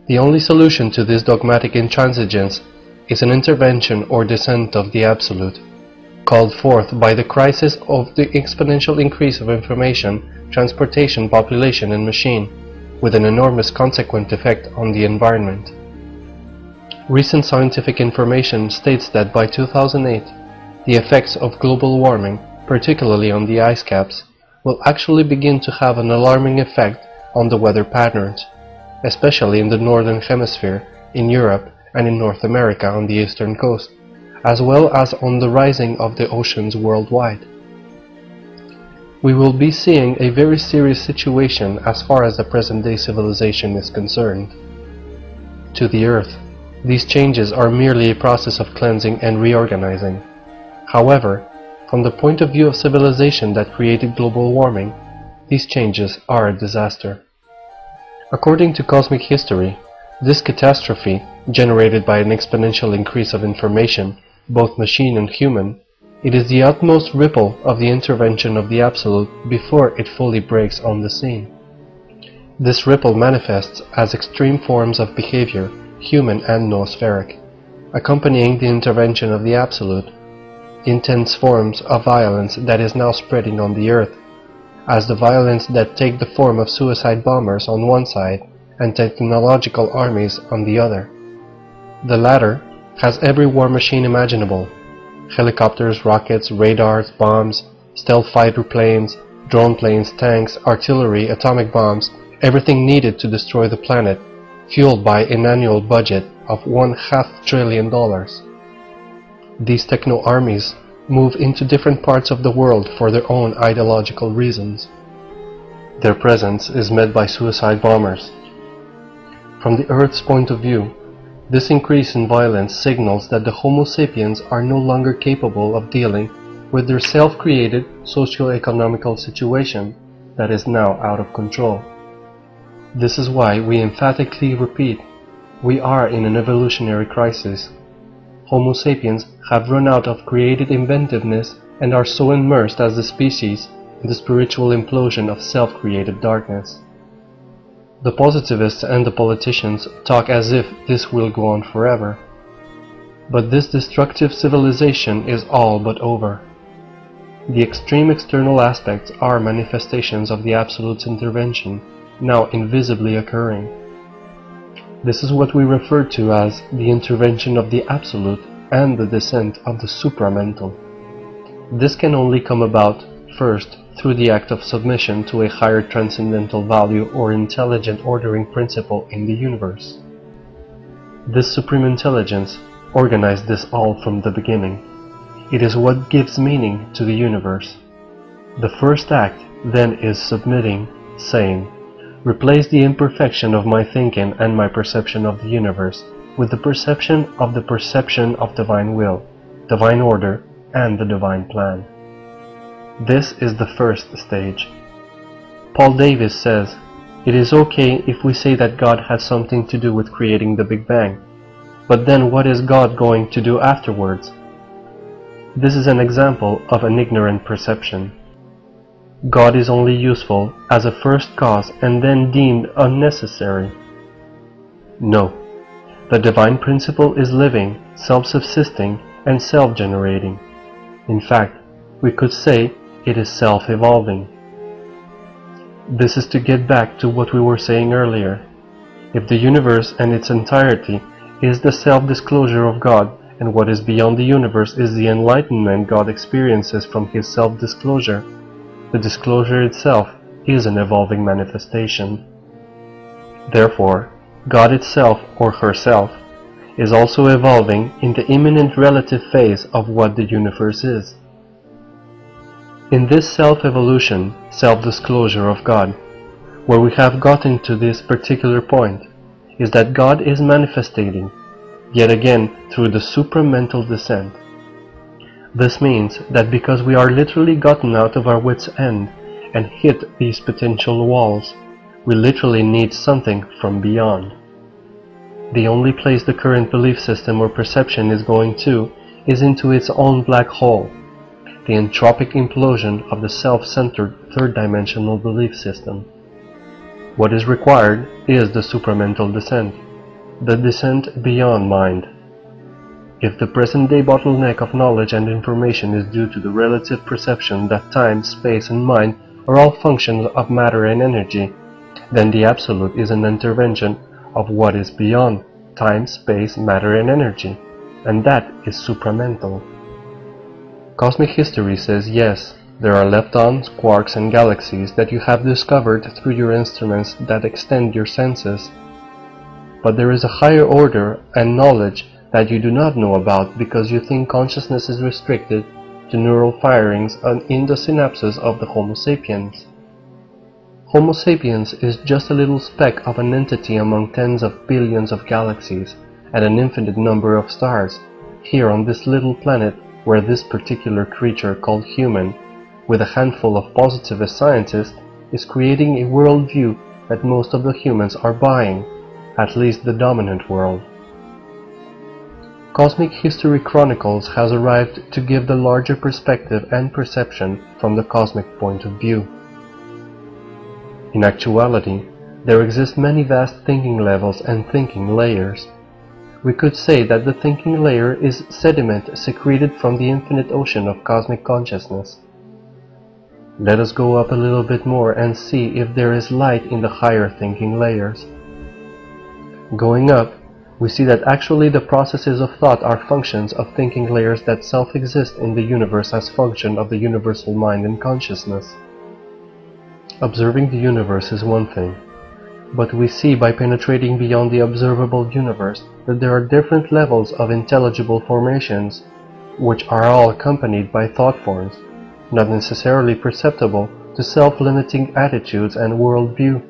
The only solution to this dogmatic intransigence is an intervention or descent of the Absolute, called forth by the crisis of the exponential increase of information, transportation, population, and machine, with an enormous consequent effect on the environment. Recent scientific information states that by 2008, the effects of global warming, particularly on the ice caps, will actually begin to have an alarming effect on the weather patterns, especially in the Northern Hemisphere, in Europe, and in North America on the eastern coast, as well as on the rising of the oceans worldwide. We will be seeing a very serious situation as far as the present-day civilization is concerned. To the Earth, these changes are merely a process of cleansing and reorganizing. However, from the point of view of civilization that created global warming, these changes are a disaster. According to cosmic history, this catastrophe, generated by an exponential increase of information, both machine and human, it is the utmost ripple of the intervention of the Absolute before it fully breaks on the scene. This ripple manifests as extreme forms of behavior, human and noospheric, accompanying the intervention of the Absolute, intense forms of violence that is now spreading on the Earth, as the violence that take the form of suicide bombers on one side and technological armies on the other. The latter has every war machine imaginable: helicopters, rockets, radars, bombs, stealth fighter planes, drone planes, tanks, artillery, atomic bombs, everything needed to destroy the planet, fueled by an annual budget of $1/2 trillion. These techno-armies move into different parts of the world for their own ideological reasons. Their presence is met by suicide bombers. From the Earth's point of view, this increase in violence signals that the Homo sapiens are no longer capable of dealing with their self-created socio-economical situation that is now out of control. This is why we emphatically repeat, we are in an evolutionary crisis. Homo sapiens have run out of creative inventiveness and are so immersed as a species in the spiritual implosion of self-created darkness. The positivists and the politicians talk as if this will go on forever. But this destructive civilization is all but over. The extreme external aspects are manifestations of the Absolute's intervention, now invisibly occurring. This is what we refer to as the intervention of the Absolute and the descent of the supramental. This can only come about, first, through the act of submission to a higher transcendental value or intelligent ordering principle in the universe. This supreme intelligence organized this all from the beginning. It is what gives meaning to the universe. The first act then is submitting, saying, replace the imperfection of my thinking and my perception of the universe with the perception of divine will, divine order, and the divine plan. This is the first stage. Paul Davies says, it is okay if we say that God had something to do with creating the Big Bang, but then what is God going to do afterwards? This is an example of an ignorant perception. God is only useful as a first cause and then deemed unnecessary. No, the divine principle is living, self-subsisting, and self-generating. In fact, we could say it is self-evolving. This is to get back to what we were saying earlier. If the universe and its entirety is the self-disclosure of God, and what is beyond the universe is the enlightenment God experiences from His self-disclosure, the disclosure itself is an evolving manifestation. Therefore, God itself or herself is also evolving in the imminent relative phase of what the universe is. In this self-evolution, self-disclosure of God, where we have gotten to this particular point, is that God is manifesting, yet again through the supramental descent. This means that because we are literally gotten out of our wits' end and hit these potential walls, we literally need something from beyond. The only place the current belief system or perception is going to is into its own black hole, the entropic implosion of the self-centered third-dimensional belief system. What is required is the supramental descent, The descent beyond mind. If the present-day bottleneck of knowledge and information is due to the relative perception that time, space, and mind are all functions of matter and energy, then the Absolute is an intervention of what is beyond time, space, matter, and energy, and that is supramental. Cosmic history says yes, there are leptons, quarks, and galaxies that you have discovered through your instruments that extend your senses. But there is a higher order and knowledge that you do not know about because you think consciousness is restricted to neural firings in the synapses of the Homo sapiens. Homo sapiens is just a little speck of an entity among tens of billions of galaxies and an infinite number of stars, here on this little planet where this particular creature called human, with a handful of positivist scientists, is creating a worldview that most of the humans are buying, at least the dominant world. Cosmic History Chronicles has arrived to give the larger perspective and perception from the cosmic point of view. In actuality, there exist many vast thinking levels and thinking layers. We could say that the thinking layer is sediment secreted from the infinite ocean of cosmic consciousness. Let us go up a little bit more and see if there is light in the higher thinking layers. Going up, we see that actually the processes of thought are functions of thinking layers that self-exist in the universe as function of the universal mind and consciousness. Observing the universe is one thing, but we see by penetrating beyond the observable universe that there are different levels of intelligible formations, which are all accompanied by thought forms, not necessarily perceptible to self-limiting attitudes and worldview.